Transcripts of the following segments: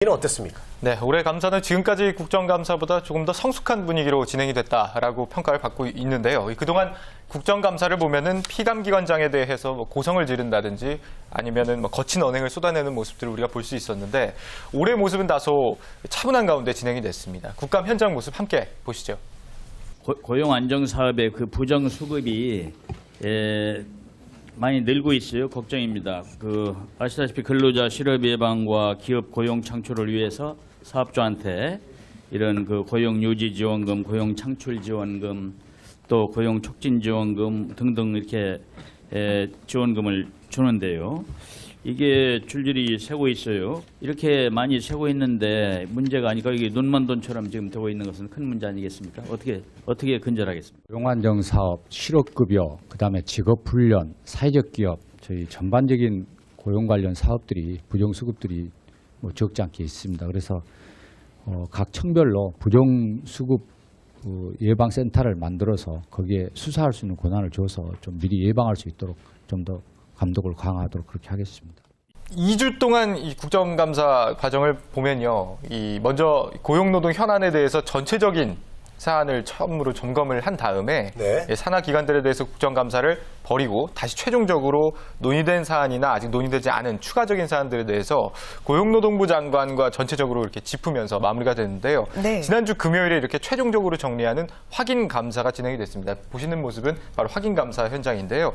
이는 어땠습니까? 네, 올해 감사는 지금까지 국정감사보다 조금 더 성숙한 분위기로 진행이 됐다라고 평가를 받고 있는데요. 그동안 국정감사를 보면은 피감기관장에 대해서 고성을 지른다든지 아니면은 거친 언행을 쏟아내는 모습들을 우리가 볼 수 있었는데 올해 모습은 다소 차분한 가운데 진행이 됐습니다. 국감 현장 모습 함께 보시죠. 고용 안정 사업의 그 부정 수급이 많이 늘고 있어요. 걱정입니다. 아시다시피 근로자 실업 예방과 기업 고용 창출을 위해서 사업주한테 이런 고용 유지 지원금, 고용 창출 지원금, 또 고용 촉진 지원금 등등 이렇게 지원금을 주는데요. 이게 줄줄이 새고 있어요. 이렇게 많이 새고 있는데 문제가 아니고 이게 눈먼 돈처럼 지금 되고 있는 것은 큰 문제 아니겠습니까? 어떻게 근절하겠습니까? 고용안정 사업, 실업급여, 그다음에 직업훈련, 사회적 기업, 저희 전반적인 고용 관련 사업들이 부정수급들이 적지 않게 있습니다. 그래서 각 청별로 부정수급 예방센터를 만들어서 거기에 수사할 수 있는 권한을 줘서 좀 미리 예방할 수 있도록 좀 더 감독을 강화하도록 그렇게 하겠습니다. 2주 동안 이 국정감사 과정을 보면요. 먼저 고용노동 현안에 대해서 전체적인 사안을 처음으로 점검을 한 다음에 산하 기관들에 대해서 국정감사를 벌이고 다시 최종적으로 논의된 사안이나 아직 논의되지 않은 추가적인 사안들에 대해서 고용노동부 장관과 전체적으로 이렇게 짚으면서 마무리가 됐는데요. 네. 지난주 금요일에 이렇게 최종적으로 정리하는 확인 감사가 진행이 됐습니다. 보시는 모습은 바로 확인 감사 현장인데요.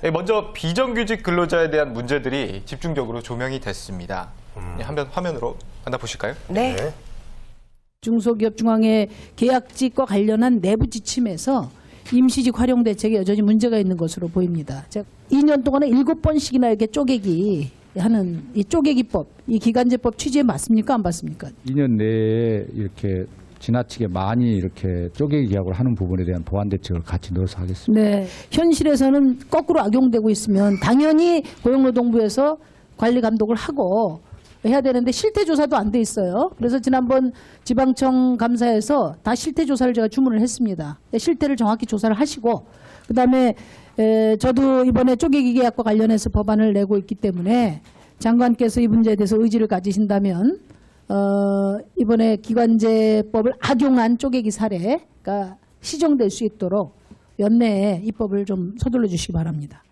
네. 먼저 비정규직 근로자에 대한 문제들이 집중적으로 조명이 됐습니다. 한번 화면으로 만나보실까요? 네. 중소기업 중앙회 계약직과 관련한 내부 지침에서 임시직 활용 대책에 여전히 문제가 있는 것으로 보입니다. 2년 동안에 7번씩이나 이렇게 쪼개기 하는 이 쪼개기법, 이 기간제법 취지에 맞습니까? 안 맞습니까? 2년 내에 이렇게 지나치게 많이 이렇게 쪼개기 계약을 하는 부분에 대한 보완 대책을 같이 넣어서 하겠습니다. 네, 현실에서는 거꾸로 악용되고 있으면 당연히 고용노동부에서 관리 감독을 하고 해야 되는데 실태조사도 안 돼 있어요. 그래서 지난번 지방청 감사에서 다 실태조사를 제가 주문을 했습니다. 실태를 정확히 조사를 하시고 그다음에 저도 이번에 쪼개기 계약과 관련해서 법안을 내고 있기 때문에 장관께서 이 문제에 대해서 의지를 가지신다면 이번에 기관제법을 악용한 쪼개기 사례가 시정될 수 있도록 연내에 입법을 좀 서둘러 주시기 바랍니다.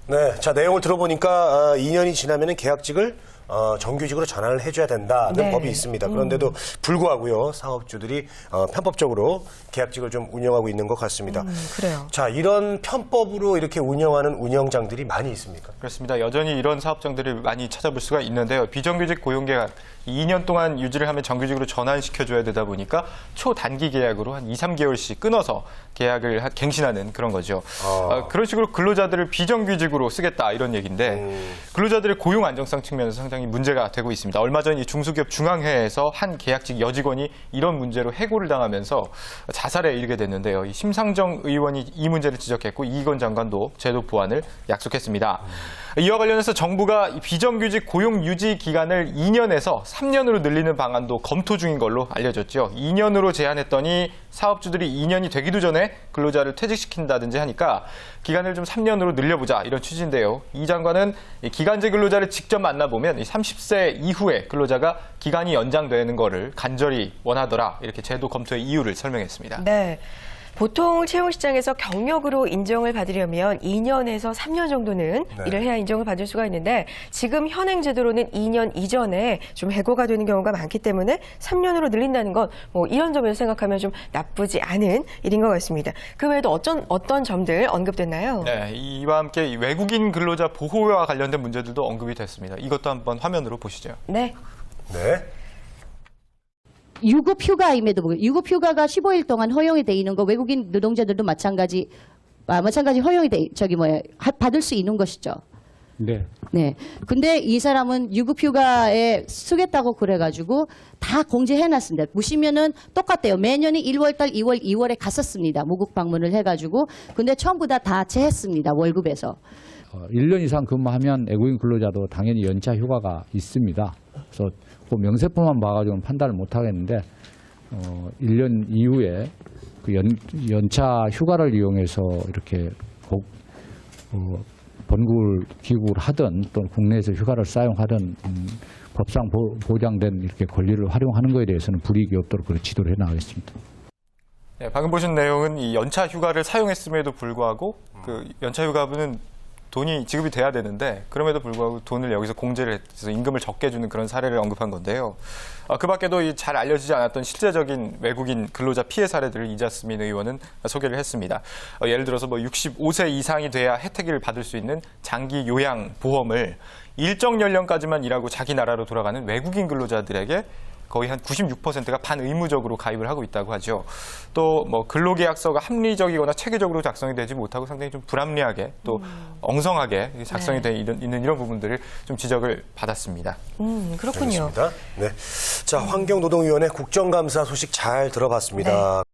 네, 자 내용을 들어보니까 2년이 지나면은 계약직을 정규직으로 전환을 해줘야 된다는 법이 있습니다. 그런데도 불구하고요, 사업주들이 편법적으로 계약직을 좀 운영하고 있는 것 같습니다. 그래요. 자, 이런 편법으로 이렇게 운영하는 운영장들이 많이 있습니까? 그렇습니다. 여전히 이런 사업장들을 많이 찾아볼 수가 있는데요. 비정규직 고용계약 2년 동안 유지를 하면 정규직으로 전환시켜줘야 되다 보니까 초단기 계약으로 한 2, 3개월씩 끊어서 계약을 갱신하는 그런 거죠. 그런 식으로 근로자들을 비정규직으로 쓰겠다 이런 얘기인데 근로자들의 고용 안정성 측면에서 상당히 문제가 되고 있습니다. 얼마 전 이 중소기업 중앙회에서 한 계약직 여직원이 이런 문제로 해고를 당하면서 자살에 이르게 됐는데요. 이 심상정 의원이 이 문제를 지적했고 이희건 장관도 제도 보완을 약속했습니다. 이와 관련해서 정부가 비정규직 고용 유지 기간을 2년에서 3년으로 늘리는 방안도 검토 중인 걸로 알려졌죠. 2년으로 제한했더니 사업주들이 2년이 되기도 전에 근로자를 퇴직시킨다든지 하니까 기간을 좀 3년으로 늘려보자 이런 취지인데요. 이 장관은 기간제 근로자를 직접 만나보면 30세 이후에 근로자가 기간이 연장되는 거를 간절히 원하더라 이렇게 제도 검토의 이유를 설명했습니다. 네. 보통 채용시장에서 경력으로 인정을 받으려면 2년에서 3년 정도는 일을 해야 인정을 받을 수가 있는데 지금 현행 제도로는 2년 이전에 좀 해고가 되는 경우가 많기 때문에 3년으로 늘린다는 건 이런 점에서 생각하면 좀 나쁘지 않은 일인 것 같습니다. 그 외에도 어떤 점들 언급됐나요? 네, 이와 함께 외국인 근로자 보호와 관련된 문제들도 언급이 됐습니다. 이것도 한번 화면으로 보시죠. 네. 네. 유급휴가임에도 불구하고 유급휴가가 15일 동안 허용이 돼 있는 거 외국인 노동자들도 마찬가지 허용이 받을 수 있는 것이죠. 네. 네. 근데 이 사람은 유급휴가에 쓰겠다고 그래가지고 다 공제해놨습니다. 보시면은 똑같대요. 매년이 1월달, 2월에 갔었습니다. 모국 방문을 해가지고. 근데 전부 다 제했습니다. 월급에서. 1년 이상 근무하면 외국인 근로자도 당연히 연차 휴가가 있습니다. 그래서 그 명세표만 봐가지고는 판단을 못 하겠는데 1년 이후에 그 연차 휴가를 이용해서 이렇게 본국을 귀국을 하든 또 국내에서 휴가를 사용하든 법상 보장된 이렇게 권리를 활용하는 것에 대해서는 불이익이 없도록 그런 지도를 해나가겠습니다. 네, 방금 보신 내용은 이 연차 휴가를 사용했음에도 불구하고 그 연차 휴가분은 돈이 지급이 돼야 되는데 그럼에도 불구하고 돈을 여기서 공제를 해서 임금을 적게 주는 그런 사례를 언급한 건데요. 그 밖에도 잘 알려지지 않았던 실제적인 외국인 근로자 피해 사례들을 이자스민 의원은 소개를 했습니다. 예를 들어서 65세 이상이 돼야 혜택을 받을 수 있는 장기 요양 보험을 일정 연령까지만 일하고 자기 나라로 돌아가는 외국인 근로자들에게 거의 한 96%가 반의무적으로 가입을 하고 있다고 하죠. 또 근로계약서가 합리적이거나 체계적으로 작성이 되지 못하고 상당히 좀 불합리하게 또 엉성하게 작성이 돼 있는 이런 부분들을 좀 지적을 받았습니다. 그렇군요. 알겠습니다. 네. 자, 환경노동위원회 국정감사 소식 잘 들어봤습니다.